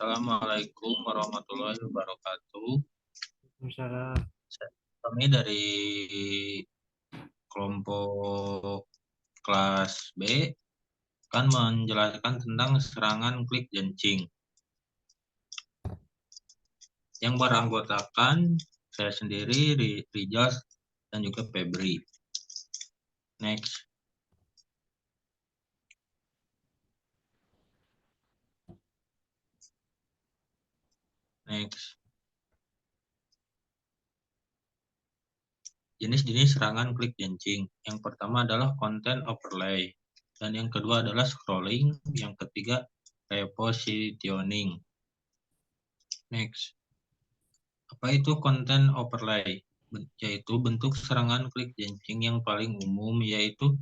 Assalamualaikum warahmatullahi wabarakatuh. Misalnya Kami dari kelompok kelas B akan menjelaskan tentang serangan klik jancing yang beranggotakan saya sendiri, Rijal, dan juga Febri. Next. Jenis-jenis serangan klik jancing. Yang pertama adalah content overlay. Dan yang kedua adalah scrolling. Yang ketiga, repositioning. Next. Apa itu content overlay? Yaitu bentuk serangan klik jancing yang paling umum, yaitu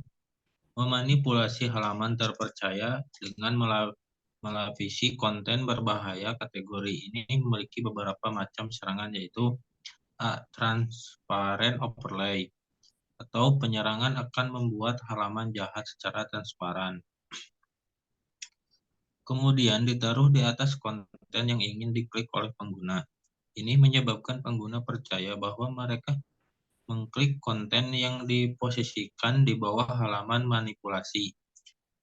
memanipulasi halaman terpercaya dengan melapisi konten berbahaya. Kategori ini memiliki beberapa macam serangan, yaitu A. Transparent overlay, atau penyerangan akan membuat halaman jahat secara transparan. Kemudian ditaruh di atas konten yang ingin diklik oleh pengguna. Ini menyebabkan pengguna percaya bahwa mereka mengklik konten yang diposisikan di bawah halaman manipulasi.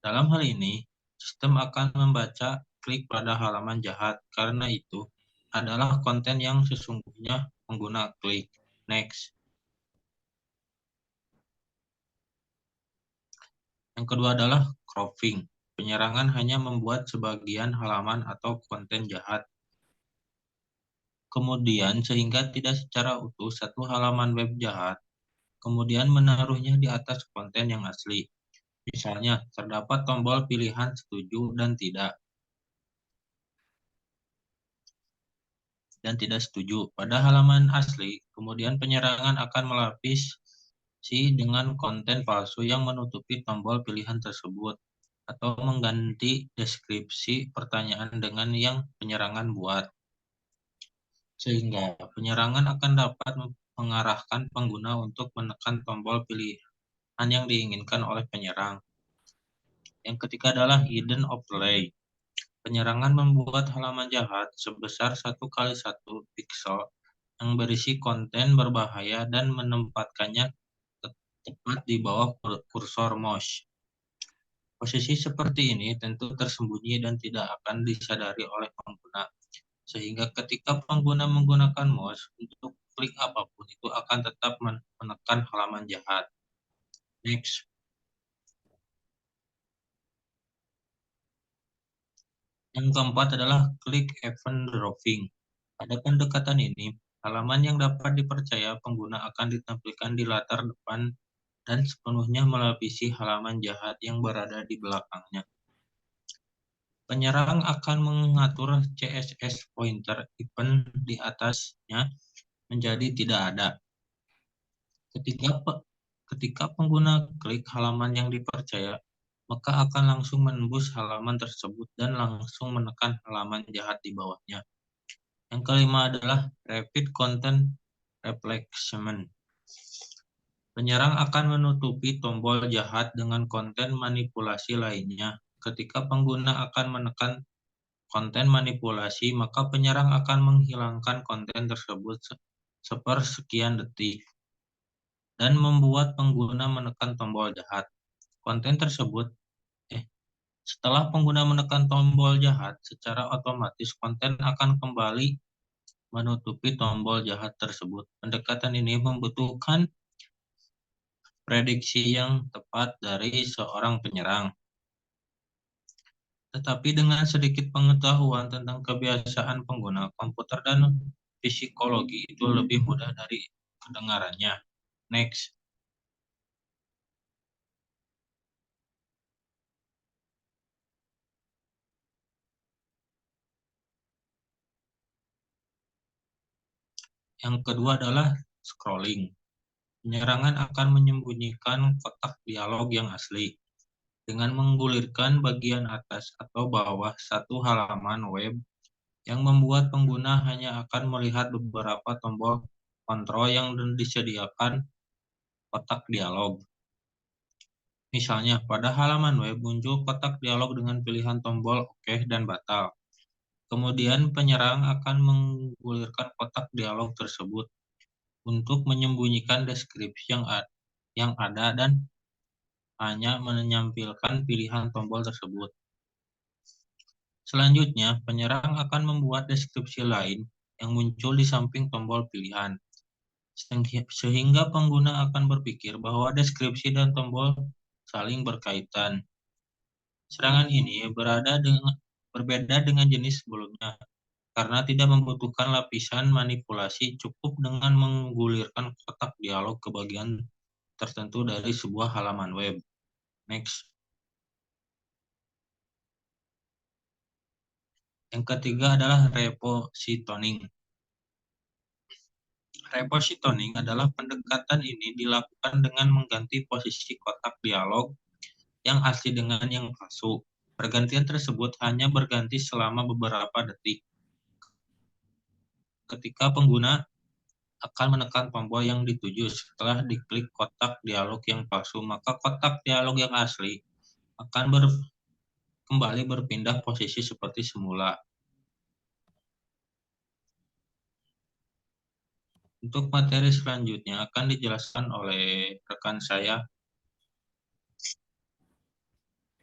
Dalam hal ini, sistem akan membaca klik pada halaman jahat, karena itu adalah konten yang sesungguhnya pengguna klik. Next. Yang kedua adalah cropping. Penyerangan hanya membuat sebagian halaman atau konten jahat, kemudian sehingga tidak secara utuh satu halaman web jahat, kemudian menaruhnya di atas konten yang asli. Misalnya, terdapat tombol pilihan setuju dan tidak setuju pada halaman asli. Kemudian penyerangan akan melapisi dengan konten palsu yang menutupi tombol pilihan tersebut, atau mengganti deskripsi pertanyaan dengan yang penyerangan buat. Sehingga penyerangan akan dapat mengarahkan pengguna untuk menekan tombol pilihan yang diinginkan oleh penyerang. Yang ketiga adalah hidden overlay. Penyerangan membuat halaman jahat sebesar 1x1 pixel yang berisi konten berbahaya dan menempatkannya tepat di bawah kursor mouse. Posisi seperti ini tentu tersembunyi dan tidak akan disadari oleh pengguna, sehingga ketika pengguna menggunakan mouse untuk klik apapun, itu akan tetap menekan halaman jahat. Next. Yang keempat adalah click event drawing. Pada pendekatan ini, halaman yang dapat dipercaya pengguna akan ditampilkan di latar depan dan sepenuhnya melapisi halaman jahat yang berada di belakangnya. Penyerang akan mengatur CSS pointer event di atasnya menjadi tidak ada. Ketika pengguna klik halaman yang dipercaya, maka akan langsung menembus halaman tersebut dan langsung menekan halaman jahat di bawahnya. Yang kelima adalah repeat content replacement. Penyerang akan menutupi tombol jahat dengan konten manipulasi lainnya. Ketika pengguna akan menekan konten manipulasi, maka penyerang akan menghilangkan konten tersebut sepersekian detik dan membuat pengguna menekan tombol jahat. Setelah pengguna menekan tombol jahat, secara otomatis konten akan kembali menutupi tombol jahat tersebut. Pendekatan ini membutuhkan prediksi yang tepat dari seorang penyerang. Tetapi dengan sedikit pengetahuan tentang kebiasaan pengguna komputer dan psikologi, itu lebih mudah dari kedengarannya. Next. Yang kedua adalah scrolling. Penyerangan akan menyembunyikan kotak dialog yang asli dengan menggulirkan bagian atas atau bawah satu halaman web, yang membuat pengguna hanya akan melihat beberapa tombol kontrol yang disediakan kotak dialog. Misalnya, pada halaman web muncul kotak dialog dengan pilihan tombol oke dan batal. Kemudian penyerang akan menggulirkan kotak dialog tersebut untuk menyembunyikan deskripsi yang ada dan hanya menyampilkan pilihan tombol tersebut. Selanjutnya, penyerang akan membuat deskripsi lain yang muncul di samping tombol pilihan, sehingga pengguna akan berpikir bahwa deskripsi dan tombol saling berkaitan. Serangan ini berbeda dengan jenis sebelumnya, karena tidak membutuhkan lapisan manipulasi, cukup dengan menggulirkan kotak dialog ke bagian tertentu dari sebuah halaman web. Next. Yang ketiga adalah repositioning. Repositioning adalah pendekatan ini dilakukan dengan mengganti posisi kotak dialog yang asli dengan yang palsu. Pergantian tersebut hanya berganti selama beberapa detik. Ketika pengguna akan menekan tombol yang dituju setelah diklik kotak dialog yang palsu, maka kotak dialog yang asli akan kembali berpindah posisi seperti semula. Untuk materi selanjutnya akan dijelaskan oleh rekan saya.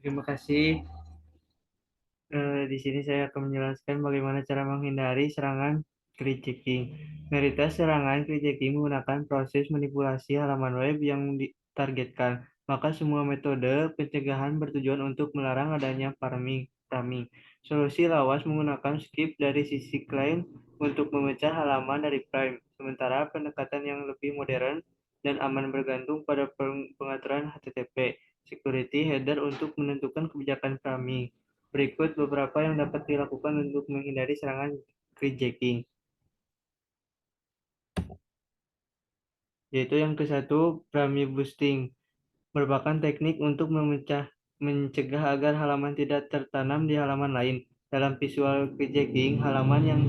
Terima kasih. Di sini saya akan menjelaskan bagaimana cara menghindari serangan click-checking. Mayoritas serangan click-checking menggunakan proses manipulasi halaman web yang ditargetkan. Maka semua metode pencegahan bertujuan untuk melarang adanya farming. Solusi lawas menggunakan skip dari sisi klien untuk memecah halaman dari prime. Sementara pendekatan yang lebih modern dan aman bergantung pada pengaturan HTTP security header untuk menentukan kebijakan farming. Berikut beberapa yang dapat dilakukan untuk menghindari serangan hijacking, yaitu yang ke-1, Prime Boosting, merupakan teknik untuk mencegah agar halaman tidak tertanam di halaman lain. Dalam visual hijacking, halaman yang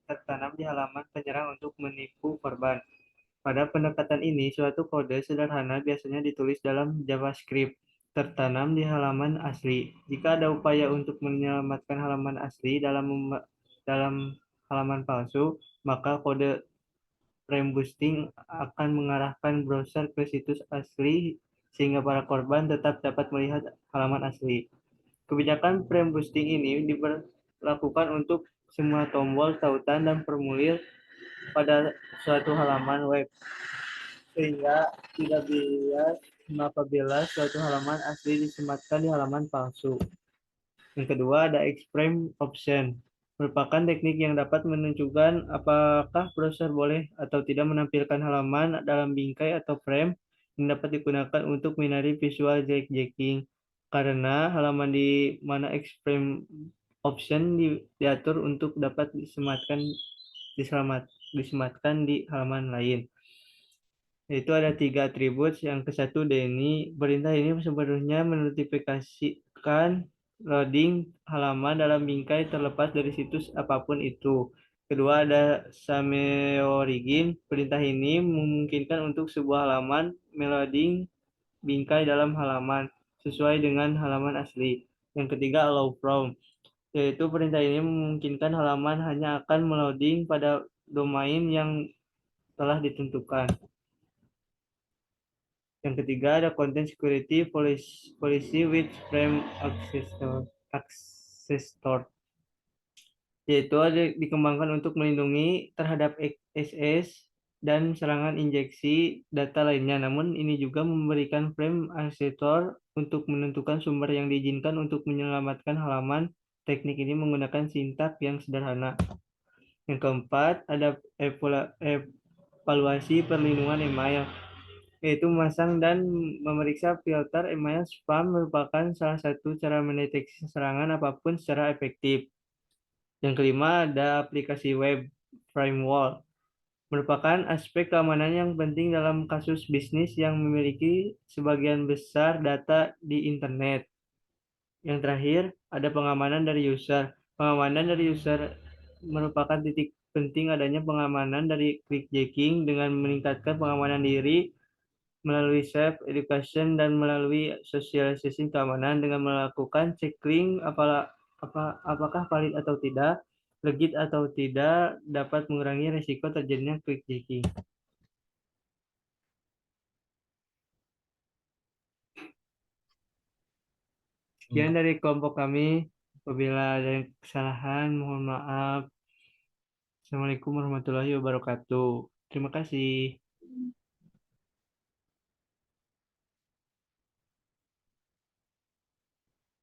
tertanam di halaman penyerang untuk menipu korban. Pada pendekatan ini, suatu kode sederhana biasanya ditulis dalam JavaScript tertanam di halaman asli. Jika ada upaya untuk menyelamatkan halaman asli dalam halaman palsu, maka kode frame boosting akan mengarahkan browser ke situs asli sehingga para korban tetap dapat melihat halaman asli. Kebijakan frame boosting ini diberlakukan untuk semua tombol tautan dan formulir pada suatu halaman web, sehingga tidak bias apabila suatu halaman asli disematkan di halaman palsu. Yang kedua ada X-frame option, merupakan teknik yang dapat menentukan apakah browser boleh atau tidak menampilkan halaman dalam bingkai atau frame yang dapat digunakan untuk menghindari visual hijacking, karena halaman di mana X-frame option diatur untuk dapat disematkan di halaman lain. Yaitu ada 3 atribut. Yang ke-1 Denny, perintah ini sebenarnya menotifikasikan loading halaman dalam bingkai terlepas dari situs apapun itu. Kedua ada Sameorigin, perintah ini memungkinkan untuk sebuah halaman meloading bingkai dalam halaman sesuai dengan halaman asli. Yang ketiga allow from, yaitu perintah ini memungkinkan halaman hanya akan meloading pada domain yang telah ditentukan. Yang ketiga ada content security policy with frame accessor, yaitu ada dikembangkan untuk melindungi terhadap SS dan serangan injeksi data lainnya. Namun ini juga memberikan frame accessor untuk menentukan sumber yang diizinkan untuk menyelamatkan halaman. Teknik ini menggunakan sintaks yang sederhana. Yang keempat ada evaluasi perlindungan email, yaitu memasang dan memeriksa filter email spam merupakan salah satu cara mendeteksi serangan apapun secara efektif. Yang kelima ada aplikasi web firewall, merupakan aspek keamanan yang penting dalam kasus bisnis yang memiliki sebagian besar data di internet. Yang terakhir ada pengamanan dari user. Pengamanan dari user merupakan titik penting adanya pengamanan dari clickjacking dengan meningkatkan pengamanan diri melalui self education dan melalui sosialisasi keamanan dengan melakukan checklist apakah valid atau tidak, legit atau tidak, dapat mengurangi risiko terjadinya quick jacking. Sekian Iya. dari kelompok kami. Apabila ada yang kesalahan, mohon maaf. Assalamualaikum warahmatullahi wabarakatuh. Terima kasih.